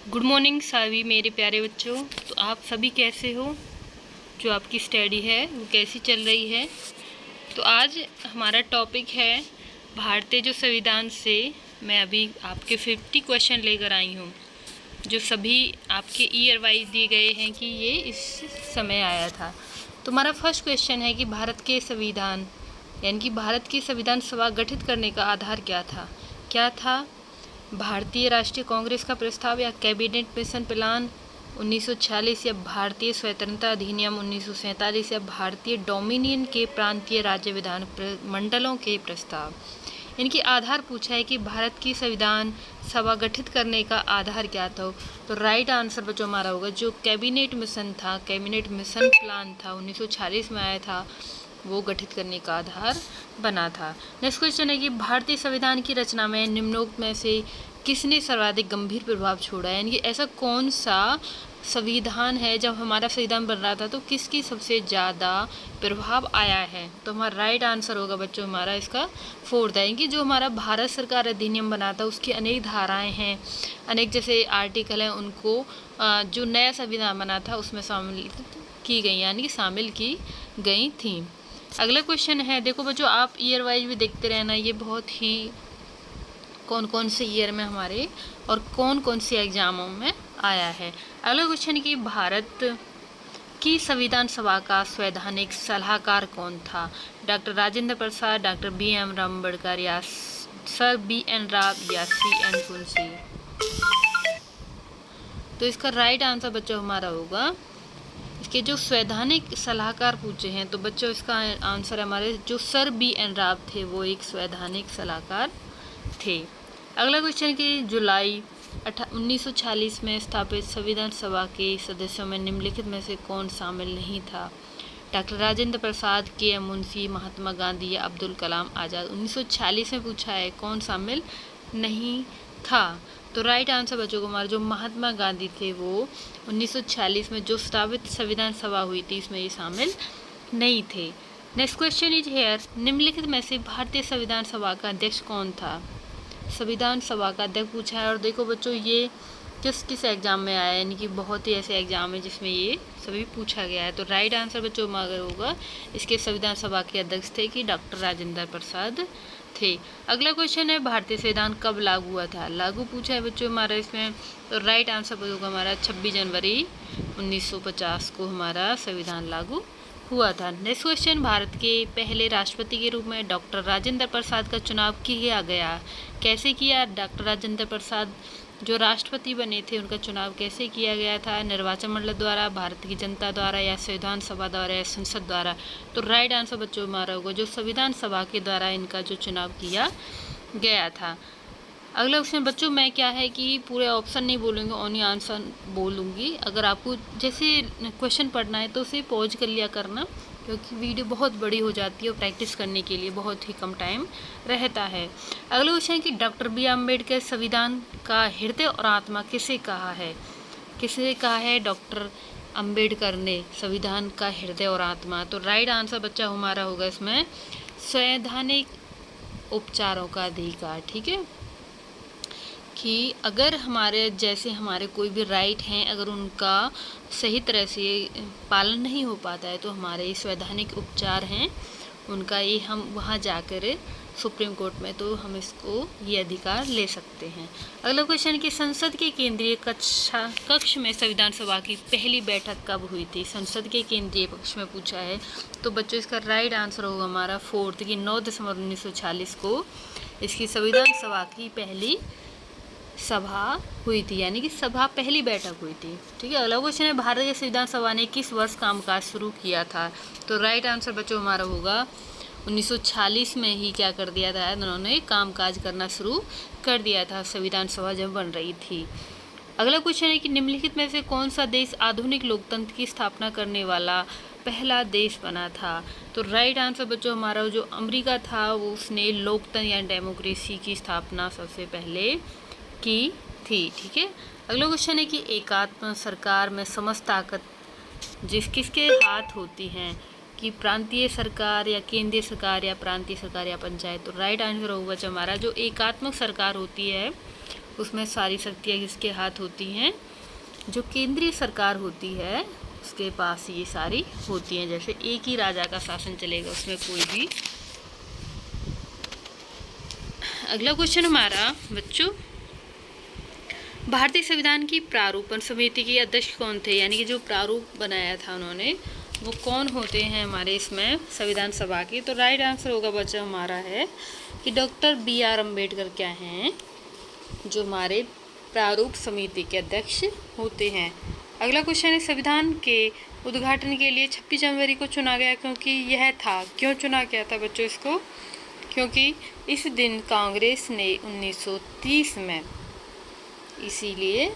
Good morning सावी मेरे प्यारे बच्चों। तो आप सभी कैसे हो? जो आपकी स्टडी है वो कैसी चल रही है? तो आज हमारा टॉपिक है भारतीय जो संविधान से मैं अभी आपके 50 क्वेश्चन लेकर आई हूँ, जो सभी आपके ईयर वाइज दिए गए हैं कि ये इस समय आया था। तो हमारा फर्स्ट क्वेश्चन है कि भारत के संविधान यानी कि भारत की संविधान सभा गठित करने का आधार क्या था? भारतीय राष्ट्रीय कांग्रेस का प्रस्ताव या कैबिनेट मिशन प्लान 1946 या भारतीय स्वतंत्रता अधिनियम 1947 या भारतीय डोमिनियन के प्रांतीय राज्य विधान मंडलों के प्रस्ताव। इनके आधार पूछा है कि भारत की संविधान सभा गठित करने का आधार क्या था। तो राइट आंसर बच्चों हमारा होगा जो कैबिनेट मिशन था, कैबिनेट मिशन प्लान था 1946 में आया था, वो गठित करने का आधार बना था। नेक्स्ट क्वेश्चन है कि भारतीय संविधान की रचना में निम्नोक्त में से किसने सर्वाधिक गंभीर प्रभाव छोड़ा है, यानी कि ऐसा कौन सा संविधान है जब हमारा संविधान बन रहा था तो किसकी सबसे ज़्यादा प्रभाव आया है। तो हमारा राइट आंसर होगा बच्चों हमारा इसका फोर्थ है, कि जो हमारा भारत सरकार अधिनियम बना था उसकी अनेक धाराएं हैं, अनेक जैसे आर्टिकल हैं, उनको जो नया संविधान बना था उसमें शामिल की गई यानी कि शामिल की गई थी। अगला क्वेश्चन है, देखो बच्चों आप ईयर वाइज भी देखते रहना, ये बहुत ही कौन कौन से ईयर में हमारे और कौन कौन से एग्जामों में आया है। अगला क्वेश्चन कि भारत की संविधान सभा का संवैधानिक सलाहकार कौन था? Doctor Rajendra Prasad, doctor BM Ambedkar या सर BN राव या CN तुलसी। तो इसका राइट आंसर बच्चों हमारा होगा, इसके जो संवैधानिक सलाहकार पूछे हैं तो बच्चों इसका आंसर हमारे जो सर BN राव थे वो एक संवैधानिक सलाहकार थे। अगला क्वेश्चन कि जुलाई 1946 में स्थापित संविधान सभा के सदस्यों में निम्नलिखित में से कौन शामिल नहीं था? डॉक्टर राजेंद्र प्रसाद, KM मुंशी, महात्मा गांधी या अब्दुल कलाम आज़ाद। 1946 में पूछा है कौन शामिल नहीं था। तो राइट आंसर बच्चों को हमारे जो महात्मा गांधी थे वो 1946 में जो स्थापित संविधान सभा हुई थी इसमें ये शामिल नहीं थे। नेक्स्ट क्वेश्चन इज हेयर, निम्नलिखित में से भारतीय संविधान सभा का अध्यक्ष कौन था? संविधान सभा का अध्यक्ष पूछा है, और देखो बच्चों ये किस किस एग्जाम में आया है, यानी कि बहुत ही ऐसे एग्जाम है जिसमें ये सभी पूछा गया है। तो राइट आंसर बच्चों मगर होगा इसके संविधान सभा के अध्यक्ष थे कि डॉक्टर राजेंद्र प्रसाद थे। अगला क्वेश्चन है भारतीय संविधान कब लागू हुआ था? लागू पूछा है बच्चों हमारा इसमें, तो राइट आंसर होगा हमारा 26 जनवरी 1950 को हमारा संविधान लागू हुआ था। नेक्स्ट क्वेश्चन, भारत के पहले राष्ट्रपति के रूप में डॉक्टर राजेंद्र प्रसाद का चुनाव किया गया, कैसे किया? डॉक्टर राजेंद्र प्रसाद जो राष्ट्रपति बने थे उनका चुनाव कैसे किया गया था? निर्वाचन मंडल द्वारा, भारत की जनता द्वारा या संविधान सभा द्वारा या संसद द्वारा? तो राइट आंसर बच्चों हमारा होगा जो संविधान सभा के द्वारा इनका जो चुनाव किया गया था। अगला क्वेश्चन बच्चों मैं क्या है कि पूरे ऑप्शन नहीं बोलूँगी, ओनली आंसर बोलूँगी। अगर आपको जैसे क्वेश्चन पढ़ना है तो उसे पॉज कर लिया करना, क्योंकि वीडियो बहुत बड़ी हो जाती है और प्रैक्टिस करने के लिए बहुत ही कम टाइम रहता है। अगला क्वेश्चन है कि डॉक्टर BR अम्बेडकर संविधान का हृदय और आत्मा किसे कहा है? किसे कहा है डॉक्टर अम्बेडकर ने संविधान का हृदय और आत्मा? तो राइट आंसर बच्चा हमारा होगा इसमें संवैधानिक उपचारों का अधिकार। ठीक है, कि अगर हमारे जैसे हमारे कोई भी राइट हैं अगर उनका सही तरह से पालन नहीं हो पाता है तो हमारे संवैधानिक उपचार हैं उनका ये हम वहाँ जाकर सुप्रीम कोर्ट में तो हम इसको ये अधिकार ले सकते हैं। अगला क्वेश्चन कि संसद के केंद्रीय कक्ष में संविधान सभा की पहली बैठक कब हुई थी? संसद के केंद्रीय कक्ष में पूछा है, तो बच्चों इसका राइट आंसर होगा हमारा फोर्थ कि 9 दिसंबर 1946 को इसकी संविधान सभा की पहली सभा हुई थी, यानी कि सभा पहली बैठक हुई थी। ठीक है, अगला क्वेश्चन है भारतीय संविधान सभा ने किस वर्ष कामकाज शुरू किया था? तो राइट आंसर बच्चों हमारा होगा 1946 में ही क्या कर दिया था, उन्होंने कामकाज करना शुरू कर दिया था संविधान सभा जब बन रही थी। अगला क्वेश्चन है कि निम्नलिखित में से कौन सा देश आधुनिक लोकतंत्र की स्थापना करने वाला पहला देश बना था? तो राइट आंसर बच्चों हमारा जो अमेरिका था वो उसने लोकतंत्र या डेमोक्रेसी की स्थापना सबसे पहले की थी। ठीक है, अगला क्वेश्चन है कि एकात्म सरकार में समस्त ताकत किसके हाथ होती हैं? कि प्रांतीय सरकार या केंद्रीय सरकार या प्रांतीय सरकार या पंचायत? तो राइट आंसर होगा हमारा जो एकात्मक सरकार होती है उसमें सारी शक्तियाँ किसके हाथ होती हैं? जो केंद्रीय सरकार होती है उसके पास ये सारी होती हैं। जैसे एक ही राजा का शासन चलेगा, उसमें कोई भी। अगला क्वेश्चन हमारा बच्चों, भारतीय संविधान की प्रारूपण समिति के अध्यक्ष कौन थे? यानी कि जो प्रारूप बनाया था उन्होंने, वो कौन होते हैं हमारे इसमें संविधान सभा के? तो राइट आंसर होगा बच्चा हमारा है कि डॉक्टर BR अम्बेडकर क्या हैं, जो हमारे प्रारूप समिति के अध्यक्ष होते हैं। अगला क्वेश्चन है, संविधान के उद्घाटन के लिए 26 जनवरी को चुना गया क्योंकि यह था। क्यों चुना गया था बच्चों इसको? क्योंकि इस दिन कांग्रेस ने 1930 में, इसीलिए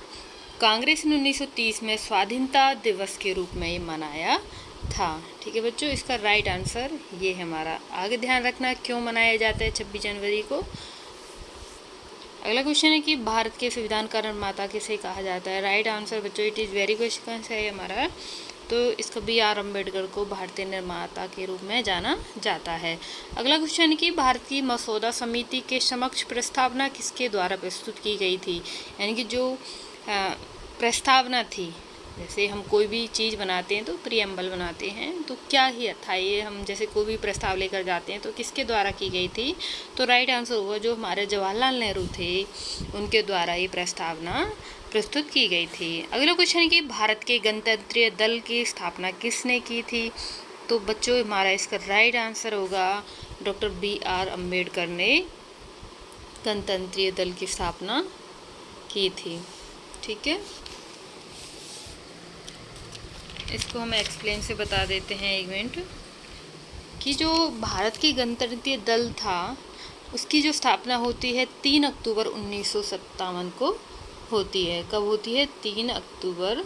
कांग्रेस ने 1930 में स्वाधीनता दिवस के रूप में ये मनाया था। ठीक है बच्चों, इसका राइट आंसर ये है हमारा। आगे ध्यान रखना क्यों मनाया जाता है 26 जनवरी को। अगला क्वेश्चन है कि भारत के संविधान का निर्माता किसे कहा जाता है? राइट आंसर बच्चों, इट इज़ वेरी क्वेश्चन है हमारा। तो इसका BR अम्बेडकर को भारतीय निर्माता के रूप में जाना जाता है। अगला क्वेश्चन है कि भारत की मसौदा समिति के समक्ष प्रस्तावना किसके द्वारा प्रस्तुत की गई थी? यानी कि जो प्रस्तावना थी, जैसे हम कोई भी चीज़ बनाते हैं तो प्रियम्बल बनाते हैं, तो क्या ही था ये, हम जैसे कोई भी प्रस्ताव लेकर जाते हैं तो किसके द्वारा की गई थी? तो राइट आंसर होगा जो हमारे जवाहरलाल नेहरू थे, उनके द्वारा ये प्रस्तावना प्रस्तुत की गई थी। अगला क्वेश्चन है कि भारत के गणतंत्रीय दल की स्थापना किसने की थी? तो बच्चों हमारा इसका राइट आंसर होगा डॉक्टर BR अम्बेडकर ने गणतंत्रीय दल की स्थापना की थी। ठीक है, इसको हम एक्सप्लेन से बता देते हैं एक मिनट, कि जो भारत की गणतंत्रीय दल था उसकी जो स्थापना होती है 3 अक्टूबर 1957 को होती है। कब होती है? 3 अक्टूबर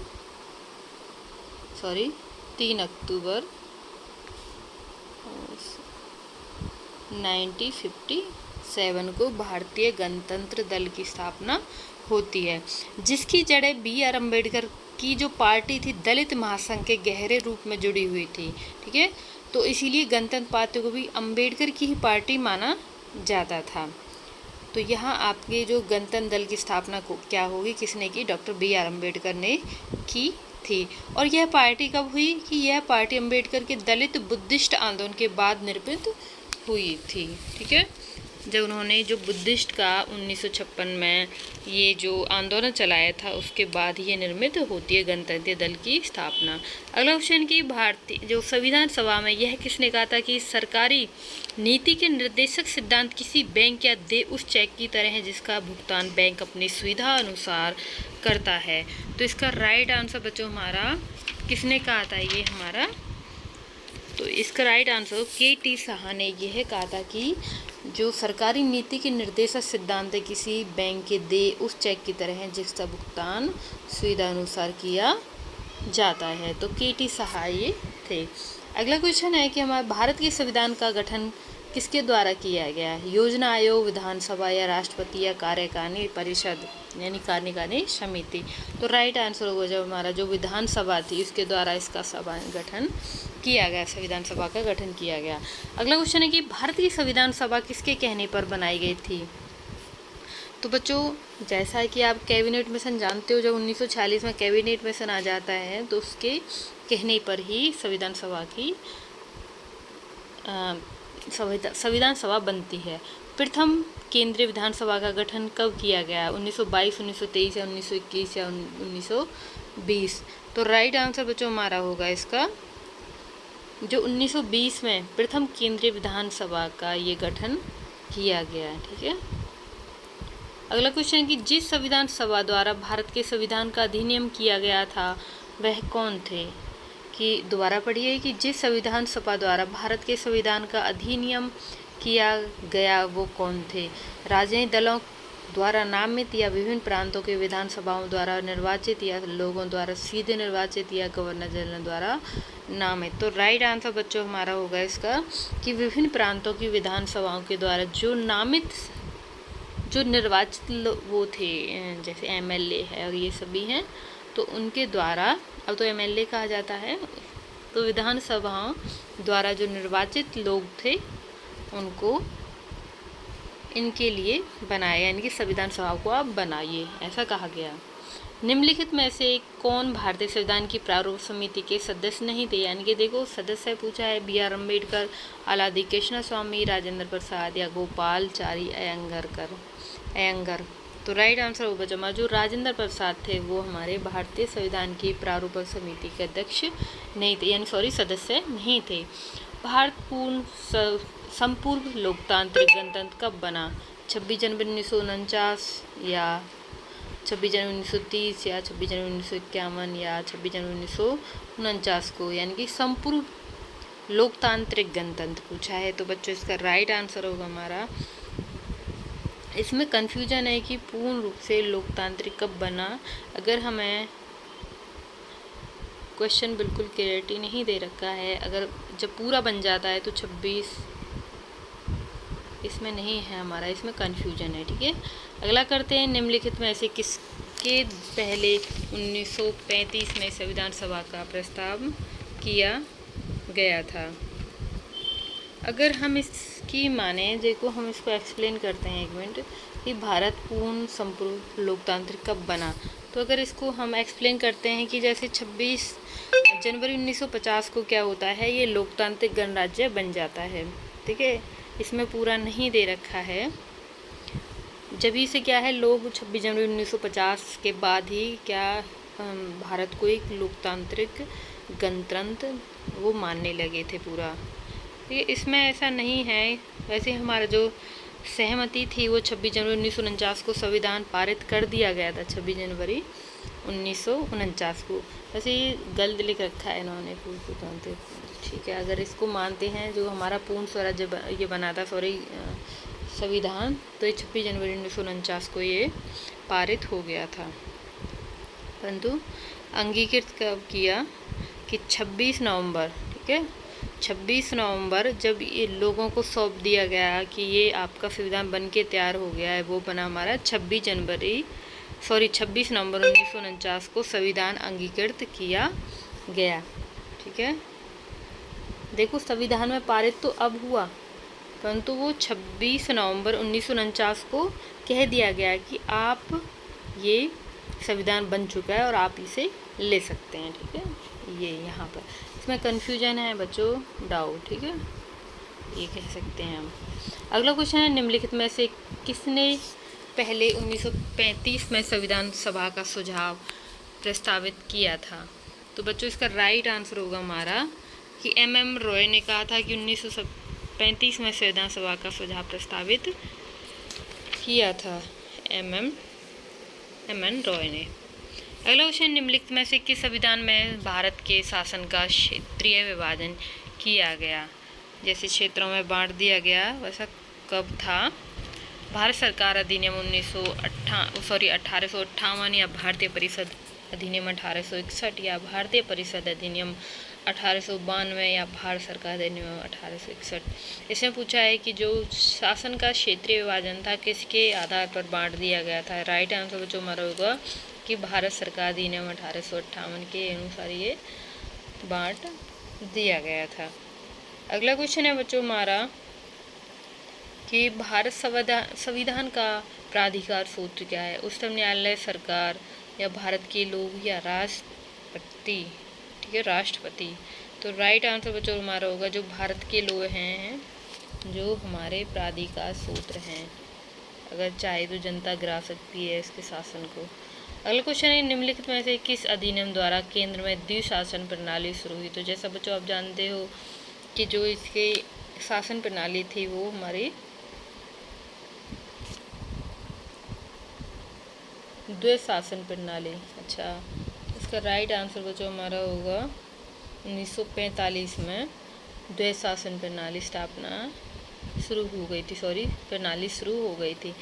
1957 को भारतीय गणतंत्र दल की स्थापना होती है, जिसकी जड़ें BR अम्बेडकर की जो पार्टी थी दलित महासंघ के गहरे रूप में जुड़ी हुई थी। ठीक है, तो इसीलिए गणतंत्र पार्टी को भी अम्बेडकर की ही पार्टी माना जाता था। तो यहाँ आपके जो गणतंत्र दल की स्थापना को क्या होगी, किसने की? डॉक्टर BR अम्बेडकर ने की थी। और यह पार्टी कब हुई? कि यह पार्टी अम्बेडकर के दलित बुद्धिस्ट आंदोलन के बाद निर्मित हुई थी। ठीक है, जब उन्होंने जो बुद्धिस्ट का 1956 में ये जो आंदोलन चलाया था उसके बाद ये निर्मित होती है गणतंत्र दल की स्थापना। अगला क्वेश्चन की भारतीय जो संविधान सभा में यह किसने कहा था कि सरकारी नीति के निर्देशक सिद्धांत किसी बैंक या देय उस चेक की तरह है जिसका भुगतान बैंक अपनी सुविधा अनुसार करता है? तो इसका राइट आंसर बच्चों हमारा किसने कहा था? ये हमारा, तो इसका राइट आंसर KT साहा ने यह कहा था कि जो सरकारी नीति के निर्देशक सिद्धांत है किसी बैंक के देय उस चेक की तरह है जिसका भुगतान सुविधा अनुसार किया जाता है। तो KT साहा ये थे। अगला क्वेश्चन है कि हमारे भारत के संविधान का गठन किसके द्वारा किया गया? योजना आयोग, विधानसभा या राष्ट्रपति या कार्यकारिणी परिषद यानी कार्यकारिणी समिति? तो राइट आंसर होगा जब हमारा जो विधानसभा थी उसके द्वारा इसका सभा गठन किया गया, संविधान सभा का गठन किया गया। अगला क्वेश्चन है कि भारत की संविधान सभा किसके कहने पर बनाई गई थी? तो बच्चों जैसा कि आप कैबिनेट मिशन जानते हो, जब 1946 में कैबिनेट मिशन आ जाता है तो उसके कहने पर ही संविधान सभा की संविधान सभा बनती है। प्रथम केंद्रीय विधानसभा का गठन कब किया गया? 1922, 1923 या 1921 या 1920? तो राइट आंसर बच्चों हमारा होगा इसका जो 1920 में प्रथम केंद्रीय विधानसभा का ये गठन किया गया। ठीक है, अगला क्वेश्चन कि जिस संविधान सभा द्वारा भारत के संविधान का अधिनियम किया गया था वह कौन थे? कि दोबारा पढ़िए कि जिस संविधान सभा द्वारा भारत के संविधान का अधिनियम किया गया वो कौन थे? राजनीतिक दलों द्वारा नामित या विभिन्न प्रांतों के विधानसभाओं द्वारा निर्वाचित या लोगों द्वारा सीधे निर्वाचित या गवर्नर जनरल द्वारा नामित? तो राइट आंसर बच्चों हमारा होगा इसका कि विभिन्न प्रांतों की विधानसभाओं के द्वारा जो नामित जो निर्वाचित वो थे, जैसे MLA है और ये सभी हैं, तो उनके द्वारा, अब तो MLA कहा जाता है, तो विधानसभाओं द्वारा जो निर्वाचित लोग थे उनको इनके लिए बनाया, यानी कि संविधान सभा को आप बनाइए, ऐसा कहा गया। निम्नलिखित में से कौन भारतीय संविधान की प्रारूप समिति के सदस्य नहीं थे? यानी कि देखो सदस्य पूछा है B.R. अम्बेडकर, आलादी कृष्ण स्वामी, राजेंद्र प्रसाद या गोपालचारी अयंगर। तो राइट आंसर होगा जमा जो राजेंद्र प्रसाद थे वो हमारे भारतीय संविधान की प्रारूप समिति के अध्यक्ष नहीं थे, यानी सॉरी सदस्य नहीं थे। भारत पूर्ण संपूर्ण लोकतांत्रिक गणतंत्र कब बना? 26 जनवरी 1949 या 26 जनवरी 1930 या 26 जनवरी 1951 या 26 जनवरी 1949 को, यानी कि संपूर्ण लोकतांत्रिक गणतंत्र पूछा है। तो बच्चों इसका राइट आंसर होगा हमारा, इसमें कन्फ्यूजन है कि पूर्ण रूप से लोकतांत्रिक कब बना। अगर हमें क्वेश्चन बिल्कुल क्लियरिटी नहीं दे रखा है, अगर जब पूरा बन जाता है तो 26 इसमें नहीं है हमारा, इसमें कन्फ्यूजन है। ठीक है, अगला करते हैं। निम्नलिखित में से किसके पहले 1935 में संविधान सभा का प्रस्ताव किया गया था? अगर हम इसकी माने, देखो हम इसको एक्सप्लेन करते हैं एक मिनट कि भारत पूर्ण संपूर्ण लोकतांत्रिक कब बना। तो अगर इसको हम एक्सप्लेन करते हैं कि जैसे 26 जनवरी 1950 को क्या होता है, ये लोकतांत्रिक गणराज्य बन जाता है। ठीक है, इसमें पूरा नहीं दे रखा है। जब ही से क्या है, लोग 26 जनवरी 1950 के बाद ही क्या भारत को एक लोकतांत्रिक गणतंत्र वो मानने लगे थे पूरा। ठीक है, इसमें ऐसा नहीं है। वैसे हमारा जो सहमति थी वो 26 जनवरी 1949 को संविधान पारित कर दिया गया था, 26 जनवरी 1949 को। वैसे ये गलत लिख रखा है इन्होंने पूर्ण। ठीक है, अगर इसको मानते हैं जो हमारा पूर्ण स्वराज्य ये बना था, सॉरी संविधान, तो ये 26 जनवरी 1949 को ये पारित हो गया था। परंतु अंगीकृत कब किया कि 26 नवंबर, ठीक है 26 नवंबर जब ये लोगों को सौंप दिया गया कि ये आपका संविधान बन के तैयार हो गया है, वो बना हमारा 26 नवंबर 1949 को संविधान अंगीकृत किया गया। ठीक है, देखो संविधान में पारित तो अब हुआ, परंतु वो 26 नवंबर 1949 को कह दिया गया कि आप ये संविधान बन चुका है और आप इसे ले सकते हैं। ठीक है, ये यहाँ पर इसमें कन्फ्यूजन है बच्चों, डाउट। ठीक है, ये कह सकते हैं हम। अगला क्वेश्चन है, निम्नलिखित में से किसने पहले 1935 में संविधान सभा का सुझाव प्रस्तावित किया था? तो बच्चों इसका राइट आंसर होगा हमारा कि MM रॉय ने कहा था कि 1935 में संविधान सभा का सुझाव प्रस्तावित किया था MN रॉय ने। अगला क्वेश्चन, निम्नलिखित में से किस संविधान में भारत के शासन का क्षेत्रीय विभाजन किया गया? जैसे क्षेत्रों में बांट दिया गया, वैसा कब था? भारत सरकार अधिनियम 1858 या भारतीय परिषद अधिनियम 1861 या भारतीय परिषद अधिनियम 1892 या भारत सरकार अधिनियम 1861। इसमें पूछा है कि जो शासन का क्षेत्रीय विभाजन था किसके आधार पर बांट दिया गया था? राइट आंसर बच्चों हमारा होगा कि भारत सरकार अधिनियम 1858 के अनुसार ये बांट दिया गया था। अगला क्वेश्चन है बच्चों हमारा कि भारत संविधान का प्राधिकार सूत्र क्या है? उच्चतम न्यायालय, सरकार या भारत के लोग या राष्ट्रपति? ठीक है, राष्ट्रपति। तो राइट आंसर बच्चों हमारा होगा जो भारत के लोग हैं, जो हमारे प्राधिकार सूत्र हैं। अगर चाहे तो जनता गिरा सकती है इसके शासन को। अगला क्वेश्चन है, निम्नलिखित में से किस अधिनियम द्वारा केंद्र में द्विशासन प्रणाली शुरू हुई? तो जैसा बच्चों आप जानते हो कि जो इसके शासन प्रणाली थी वो हमारी द्विशासन प्रणाली। अच्छा, इसका राइट आंसर बच्चों हमारा होगा 1945 में द्विशासन प्रणाली स्थापना शुरू हो गई थी, प्रणाली शुरू हो गई थी।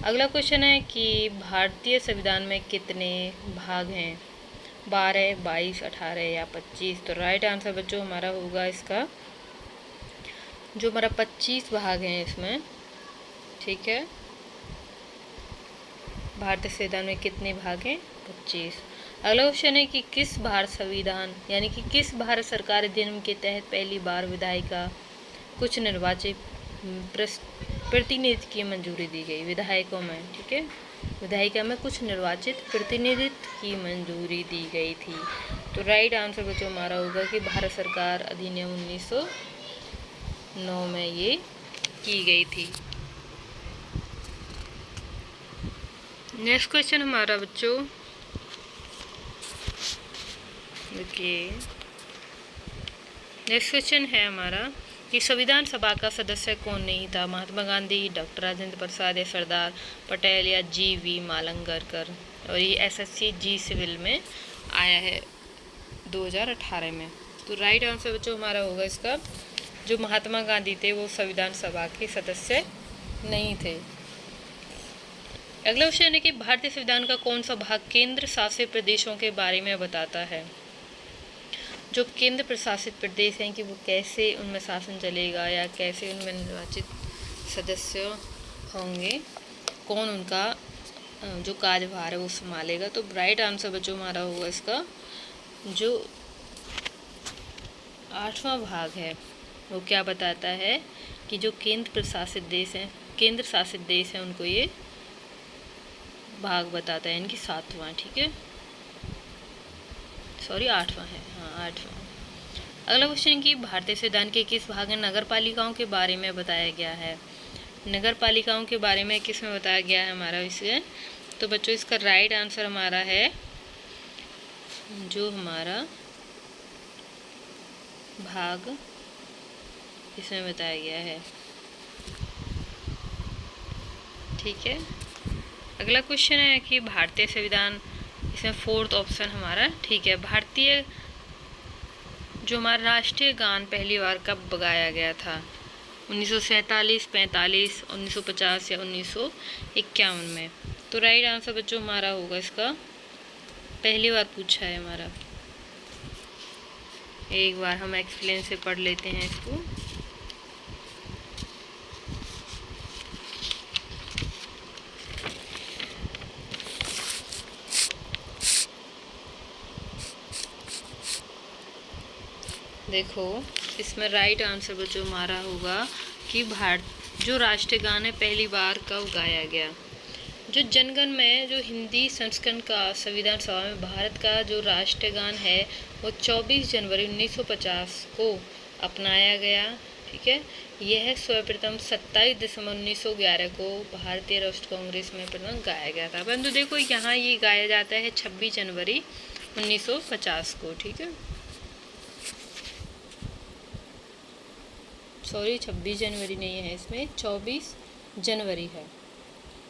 अगला क्वेश्चन है कि भारतीय संविधान में कितने भाग हैं? 12, 22, 18 या 25? तो राइट आंसर बच्चों हमारा होगा इसका जो हमारा 25 भाग हैं इसमें। ठीक है, भारतीय संविधान में कितने भाग हैं? 25। अगला क्वेश्चन है कि किस भारत संविधान यानी कि किस भारत सरकार अधिनियम के तहत पहली बार विधायिका कुछ निर्वाचित प्रतिनिधित्व की मंजूरी दी गई, विधायकों में, ठीक है, विधायिका में कुछ निर्वाचित प्रतिनिधित्व की मंजूरी दी गई थी। तो राइट आंसर बच्चों हमारा होगा कि भारत सरकार अधिनियम 1909 में ये की गई थी। नेक्स्ट क्वेश्चन हमारा बच्चों देखिए, नेक्स्ट क्वेश्चन है हमारा कि संविधान सभा का सदस्य कौन नहीं था? महात्मा गांधी, डॉक्टर राजेंद्र प्रसाद या सरदार पटेल या जी.वी. मालंगरकर। और ये एसएससी जी सिविल में आया है 2018 में। तो राइट आंसर बच्चों हमारा होगा इसका, जो महात्मा गांधी थे वो संविधान सभा के सदस्य नहीं थे। अगला क्वेश्चन है कि भारतीय संविधान का कौन सा भाग केंद्र शासित प्रदेशों के बारे में बताता है? जो केंद्र प्रशासित प्रदेश हैं कि वो कैसे उनमें शासन चलेगा या कैसे उनमें निर्वाचित सदस्य होंगे, कौन उनका जो कार्यभार है वो संभालेगा। तो राइट आंसर बच्चों हमारा होगा इसका, जो 8वां भाग है वो क्या बताता है कि जो केंद्र प्रशासित देश हैं, केंद्र शासित देश हैं, उनको ये भाग बताता है, इनकी 7वां, ठीक है, सॉरी 8वां है, हाँ 8वां। अगला क्वेश्चन कि भारतीय संविधान के किस भाग में नगर पालिकाओं के बारे में बताया गया है? नगर पालिकाओं के बारे में किस में बताया गया है हमारा इसमें? तो बच्चों इसका राइट आंसर हमारा है, जो हमारा भाग इसमें बताया गया है, ठीक है। अगला क्वेश्चन है कि भारतीय संविधान, इसमें 4th ऑप्शन हमारा ठीक है। भारतीय जो हमारा राष्ट्रीय गान पहली बार कब गाया गया था? 1947, 45, 1950 या 1951 में। तो राइट आंसर बच्चों हमारा होगा इसका, पहली बार पूछा है हमारा। एक बार हम एक्सप्लेन से पढ़ लेते हैं इसको। देखो इसमें राइट आंसर बच्चों हमारा होगा कि जो राष्ट्रीय गान है पहली बार कब गाया गया। जो जनगण में जो हिंदी संस्करण का संविधान सभा में भारत का जो राष्ट्रीय गान है वो 24 जनवरी 1950 को अपनाया गया, ठीक है। यह सर्वप्रथम 27 दिसंबर 1911 को भारतीय राष्ट्रीय कांग्रेस में प्रथम गाया गया था। परंतु देखो यहाँ ये गाया जाता है 26 जनवरी 1950 को, ठीक है, सॉरी 26 जनवरी नहीं है, इसमें 24 जनवरी है,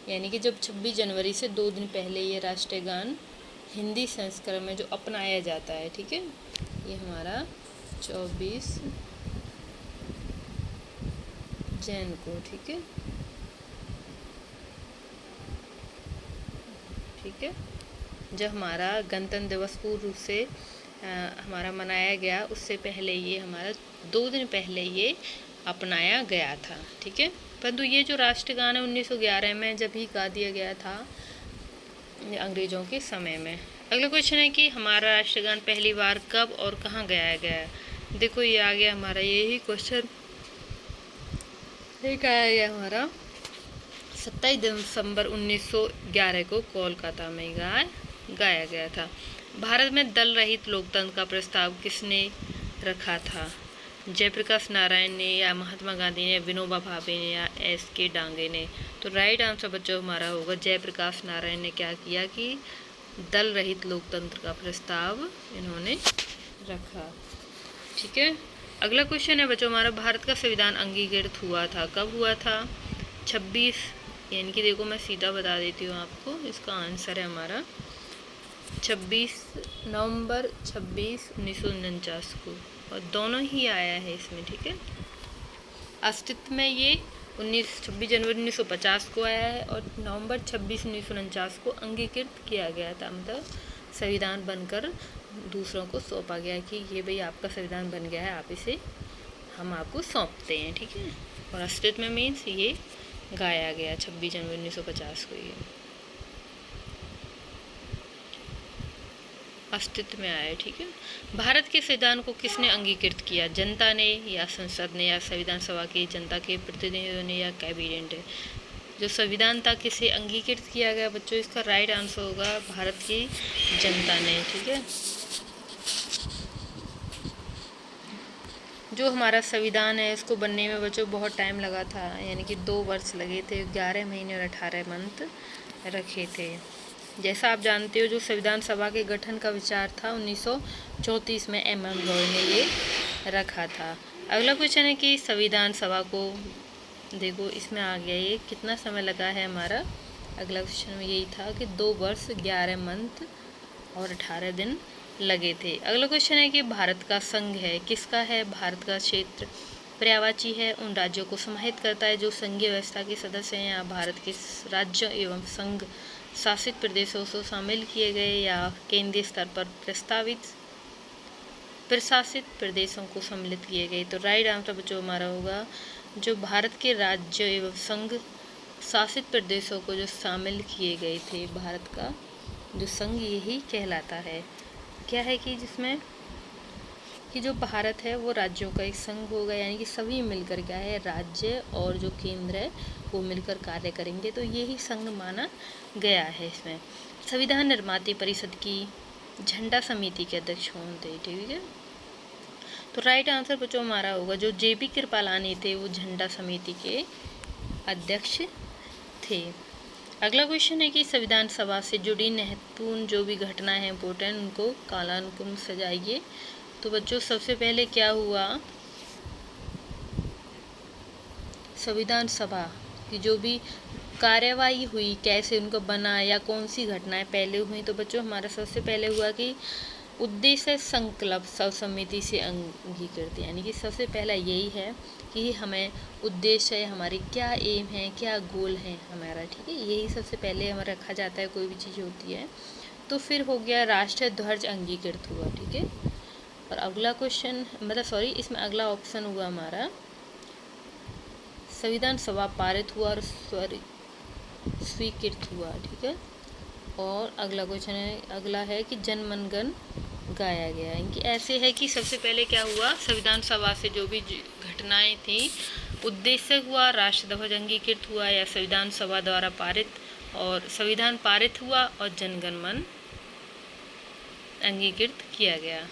यानी कि जब 26 जनवरी से 2 दिन पहले ये राष्ट्रीय गान हिंदी संस्करण में जो अपनाया जाता है, ठीक है। ये हमारा 24 जन को, ठीक है, ठीक है, जब हमारा गणतंत्र दिवस पूर्व रूप से हमारा मनाया गया, उससे पहले ये हमारा 2 दिन पहले ये अपनाया गया था, ठीक है। परंतु ये जो राष्ट्रीय गान है 1911 में जब ही गा दिया गया था अंग्रेजों के समय में। अगला क्वेश्चन है कि हमारा राष्ट्रीय गान पहली बार कब और कहाँ गाया गया है? देखो ये आ गया हमारा यही क्वेश्चन, ये गाया गया हमारा 27 दिसंबर 1911 को कोलकाता में गाया गया था। भारत में दल रहित लोकतंत्र का प्रस्ताव किसने रखा था? जयप्रकाश नारायण ने या महात्मा गांधी ने, विनोबा भावे ने या एस.के. डांगे ने? तो राइट आंसर बच्चों हमारा होगा जयप्रकाश नारायण ने क्या किया कि दल रहित लोकतंत्र का प्रस्ताव इन्होंने रखा, ठीक है। अगला क्वेश्चन है बच्चों हमारा, भारत का संविधान अंगीकृत हुआ था, कब हुआ था? 26, यानी कि देखो मैं सीधा बता देती हूँ आपको, इसका आंसर है हमारा 26 नवंबर 1949 को, और दोनों ही आया है इसमें, ठीक है। अस्तित्व में ये 26 जनवरी 1950 को आया है और नवंबर 26 1949 को अंगीकृत किया गया था, मतलब संविधान बनकर दूसरों को सौंपा गया कि ये भाई आपका संविधान बन गया है, आप इसे हम आपको सौंपते हैं, ठीक है। और अस्तित्व में मीन्स ये गाया गया 26 जनवरी 1950 को ये। अस्तित्व में आया। ठीक है, भारत के संविधान को किसने अंगीकृत किया? जनता ने या संसद ने या संविधान सभा की जनता के प्रतिनिधियों ने या कैबिनेट ने? जो संविधान था किसे अंगीकृत किया गया बच्चों? इसका राइट आंसर होगा भारत की जनता ने। ठीक है, जो हमारा संविधान है इसको बनने में बच्चों बहुत टाइम लगा था, यानी कि 2 वर्ष लगे थे, 11 महीने और 18 मंथ रखे थे। जैसा आप जानते हो जो संविधान सभा के गठन का विचार था 1934 में MM रॉय ने ये रखा था। अगला क्वेश्चन है कि संविधान सभा को देखो इसमें आ गया ये कितना समय लगा है हमारा। अगला क्वेश्चन में यही था कि 2 वर्ष 11 मंथ और 18 दिन लगे थे। अगला क्वेश्चन है कि भारत का संघ है किसका है? भारत का क्षेत्र पर्यायवाची है, उन राज्यों को समाहित करता है जो संघीय व्यवस्था के सदस्य हैं, या भारत के राज्यों एवं संघ शासित प्रदेशों से शामिल किए गए या केंद्रीय स्तर पर प्रशासित प्रदेशों को सम्मिलित किए गए। तो राइट आंसर बच्चों हमारा होगा जो भारत के राज्य एवं संघ शासित प्रदेशों को जो शामिल किए गए थे, भारत का जो संघ यही कहलाता है। क्या है कि जिसमें कि जो भारत है वो राज्यों का एक संघ होगा, यानी कि सभी मिलकर क्या है राज्य और जो केंद्र है वो मिलकर कार्य करेंगे, तो यही संघ माना गया है। इसमें संविधान निर्माता परिषद की झंडा समिति के अध्यक्ष कौन थे? ठीक है, तो राइट आंसर बच्चों हमारा होगा जो JP कृपलानी थे वो झंडा समिति के अध्यक्ष थे। अगला क्वेश्चन है कि संविधान सभा से जुड़ी महत्वपूर्ण जो भी घटना है इम्पोर्टेंट उनको कालानुक्रम सजाइए। तो बच्चों सबसे पहले क्या हुआ, संविधान सभा की जो भी कार्यवाही हुई कैसे उनको बना या कौन सी घटनाएं पहले हुई, तो बच्चों हमारा सबसे पहले हुआ कि उद्देश्य संकल्प सर्वसम्मति से अंगीकृत, यानी कि सबसे पहला यही है कि हमें उद्देश्य है, हमारी क्या एम है, क्या गोल है हमारा। ठीक है, यही सबसे पहले हमें रखा जाता है कोई भी चीज़ होती है। तो फिर हो गया राष्ट्रीय ध्वज अंगीकृत हुआ। ठीक है, और अगला क्वेश्चन इसमें अगला ऑप्शन हुआ हमारा संविधान सभा पारित हुआ और स्वीकृत हुआ। ठीक है, और अगला क्वेश्चन है अगला है कि जनगण मन गाया गया। इनकी ऐसे है कि सबसे पहले क्या हुआ, संविधान सभा से जो भी घटनाएं थी उद्देश्य हुआ, राष्ट्र ध्वज अंगीकृत हुआ या संविधान सभा द्वारा पारित और संविधान पारित हुआ और जनगण मन अंगीकृत किया गया।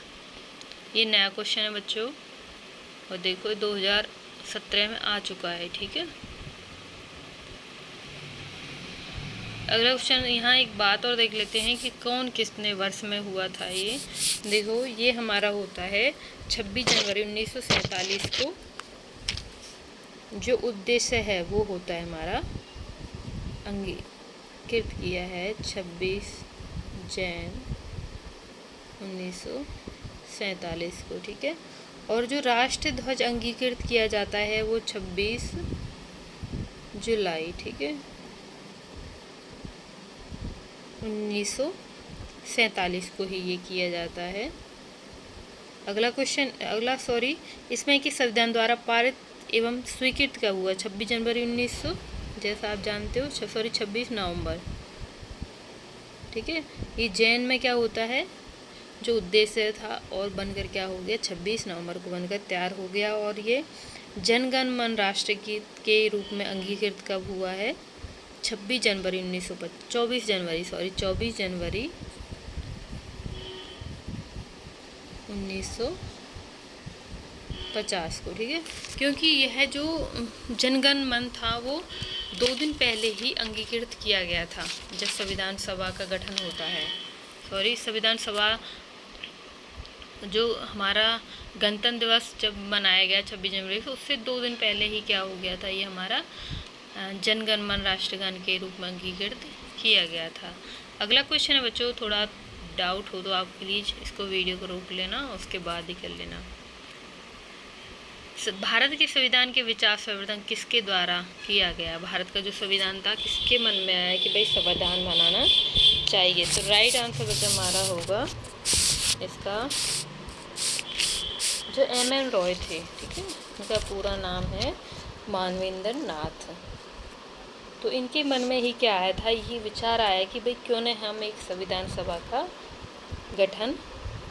ये नया क्वेश्चन है बच्चों और देखो 2017 में आ चुका है। ठीक है, अगला क्वेश्चन यहाँ एक बात और देख लेते हैं कि कौन कितने वर्ष में हुआ था। ये देखो ये हमारा होता है 26 जनवरी 1947 को जो उद्देश्य है वो होता है हमारा अंगीकृत किया है 26 जैन 1947 को। ठीक है, और जो राष्ट्रीय ध्वज अंगीकृत किया जाता है वो 26 जुलाई ठीक है 1947 को ही ये किया जाता है। इसमें कि संविधान द्वारा पारित एवं स्वीकृत क्या हुआ 26 जनवरी 1900 जैसा आप जानते हो 26 नवंबर। ठीक है, ये जैन में क्या होता है जो उद्देश्य था और बनकर क्या हो गया 26 नवंबर को बनकर तैयार हो गया। और ये जनगण मन राष्ट्र गीत के रूप में अंगीकृत कब हुआ है 24 जनवरी 1950 को। ठीक है, क्योंकि यह जो जनगण मन था वो 2 दिन पहले ही अंगीकृत किया गया था जब संविधान सभा का गठन होता है। संविधान सभा जो हमारा गणतंत्र दिवस जब मनाया गया 26 जनवरी को उससे 2 दिन पहले ही क्या हो गया था ये हमारा जनगण मन राष्ट्रगान के रूप में अंगीकृत किया गया था। अगला क्वेश्चन है बच्चों, थोड़ा डाउट हो तो आप प्लीज़ इसको वीडियो को रोक लेना उसके बाद ही कर लेना। भारत के संविधान के विचार संवर्धन किसके द्वारा किया गया? भारत का जो संविधान था किसके मन में आया कि भाई संविधान बनाना चाहिए? तो राइट आंसर बच्चा हमारा होगा इसका जो MM रॉय थे। ठीक है, उनका पूरा नाम है मानवेंद्र नाथ। तो इनके मन में ही क्या आया था, यही विचार आया कि भाई क्यों न हम एक संविधान सभा का गठन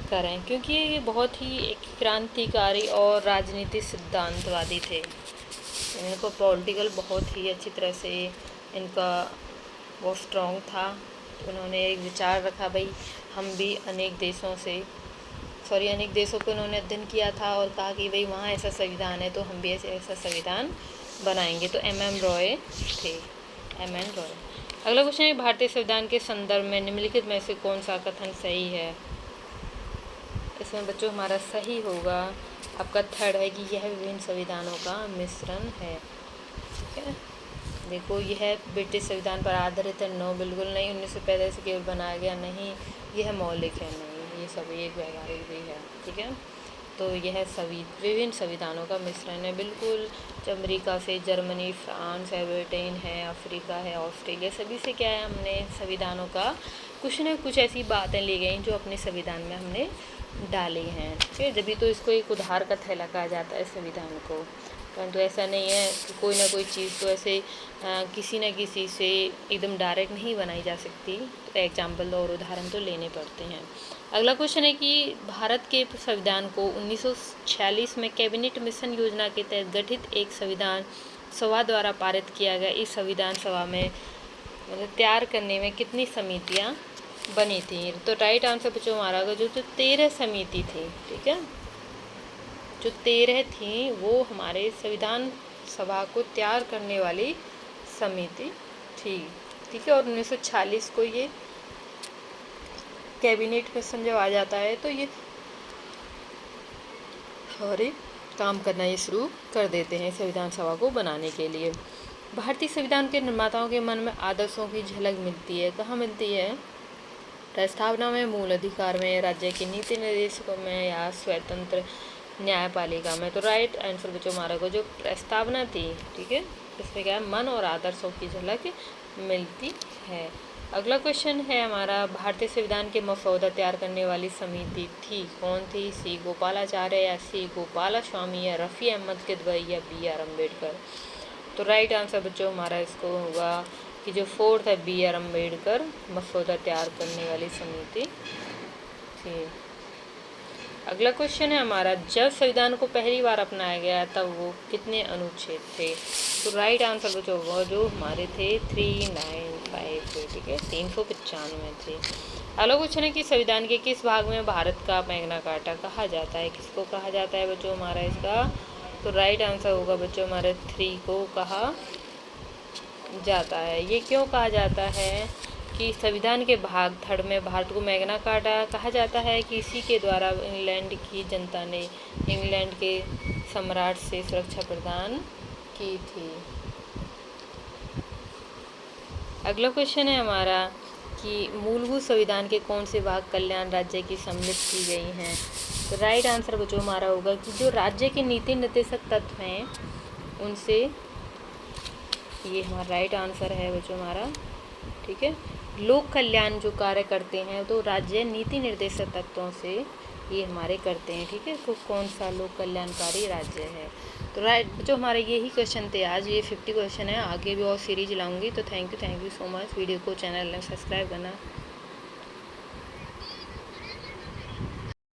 करें, क्योंकि ये बहुत ही एक क्रांतिकारी और राजनीतिक सिद्धांतवादी थे। इनको पॉलिटिकल बहुत ही अच्छी तरह से इनका वो स्ट्रॉन्ग था। उन्होंने एक विचार रखा, भाई हम भी अनेक देशों को उन्होंने अध्ययन किया था और कहा कि भाई वहाँ ऐसा संविधान है तो हम भी ऐसा संविधान बनाएंगे। तो M.M. रॉय थे, M.N. रॉय। अगला क्वेश्चन है, भारतीय संविधान के संदर्भ में निम्नलिखित में से कौन सा कथन सही है? इसमें बच्चों हमारा सही होगा आपका थर्ड है कि यह विभिन्न संविधानों का मिश्रण है। ठीक है, देखो यह ब्रिटिश संविधान पर आधारित है, नो बिल्कुल नहीं। 1945 से केवल बनाया गया, नहीं। यह मौलिक है, नहीं। ये सभी एक व्यवहारिक भी है। ठीक है, तो यह सभी विभिन्न संविधानों का मिश्रण है, बिल्कुल। अमेरिका से जर्मनी, फ्रांस है, ब्रिटेन है, अफ्रीका है, ऑस्ट्रेलिया, सभी से क्या है, हमने संविधानों का कुछ न कुछ ऐसी बातें ली गई जो अपने संविधान में हमने डाली हैं। ठीक है, जब भी तो इसको एक उधार का थैला कहा जाता है संविधान को, परंतु ऐसा नहीं है कि कोई ना कोई चीज़ तो ऐसे किसी न किसी से एकदम डायरेक्ट नहीं बनाई जा सकती, तो एग्जाम्पल और उदाहरण तो लेने पड़ते हैं। अगला क्वेश्चन है कि भारत के संविधान को 1946 में कैबिनेट मिशन योजना के तहत गठित एक संविधान सभा द्वारा पारित किया गया। इस संविधान सभा में मतलब तैयार करने में कितनी समितियां बनी थी? तो राइट आंसर बच्चों हमारा जो 13 समिति थी। ठीक है, जो 13 थी वो हमारे संविधान सभा को तैयार करने वाली समिति थी। ठीक है, और 1946 को ये कैबिनेट मिशन जब आ जाता है तो ये काम करना ये शुरू कर देते हैं संविधान सभा को बनाने के लिए। भारतीय संविधान के निर्माताओं के मन में आदर्शों की झलक मिलती है, कहाँ मिलती है? प्रस्तावना में, मूल अधिकार में, राज्य के नीति निर्देशकों में या स्वतंत्र न्यायपालिका में? तो राइट आंसर बच्चों हमारा को जो प्रस्तावना थी, ठीक है, इसमें क्या है, मन और आदर्शों की झलक मिलती है। अगला क्वेश्चन है हमारा, भारतीय संविधान के मसौदा तैयार करने वाली समिति थी, कौन थी? सी गोपालाचार्य या सी गोपालस्वामी या रफ़ी अहमद किदवई या B.R. अम्बेडकर? तो राइट आंसर बच्चों हमारा इसको होगा कि जो फोर्थ है B.R. अम्बेडकर मसौदा तैयार करने वाली समिति थी। अगला क्वेश्चन है हमारा, जब संविधान को पहली बार अपनाया गया तब वो कितने अनुच्छेद थे? तो राइट आंसर बच्चों वो जो हमारे थे 395 थे। ठीक है, 395 थे। अगला क्वेश्चन है कि संविधान के किस भाग में भारत का मैग्ना कार्टा कहा जाता है? किसको कहा जाता है बच्चों हमारा इसका? तो राइट आंसर होगा बच्चों हमारे 3 को कहा जाता है। ये क्यों कहा जाता है कि संविधान के भाग थर्ड में भारत को मैग्ना कार्टा कहा जाता है कि इसी के द्वारा इंग्लैंड की जनता ने इंग्लैंड के सम्राट से सुरक्षा प्रदान की थी। अगला क्वेश्चन है हमारा कि मूलभूत संविधान के कौन से भाग कल्याण राज्य की सम्मिलित की गई हैं? तो राइट आंसर बच्चों हमारा होगा कि जो राज्य के नीति निर्देशक तत्व हैं उनसे, ये हमारा राइट आंसर है बच्चों हमारा। ठीक है, लोक कल्याण जो कार्य करते हैं तो राज्य नीति निर्देशक तत्वों से ये हमारे करते हैं। ठीक है, तो कौन सा लोक कल्याणकारी राज्य है? तो राइट जो हमारे यही क्वेश्चन थे आज, ये 50 क्वेश्चन है। आगे भी और सीरीज लाऊंगी। तो thank you so much. Video को चैनल में सब्सक्राइब करना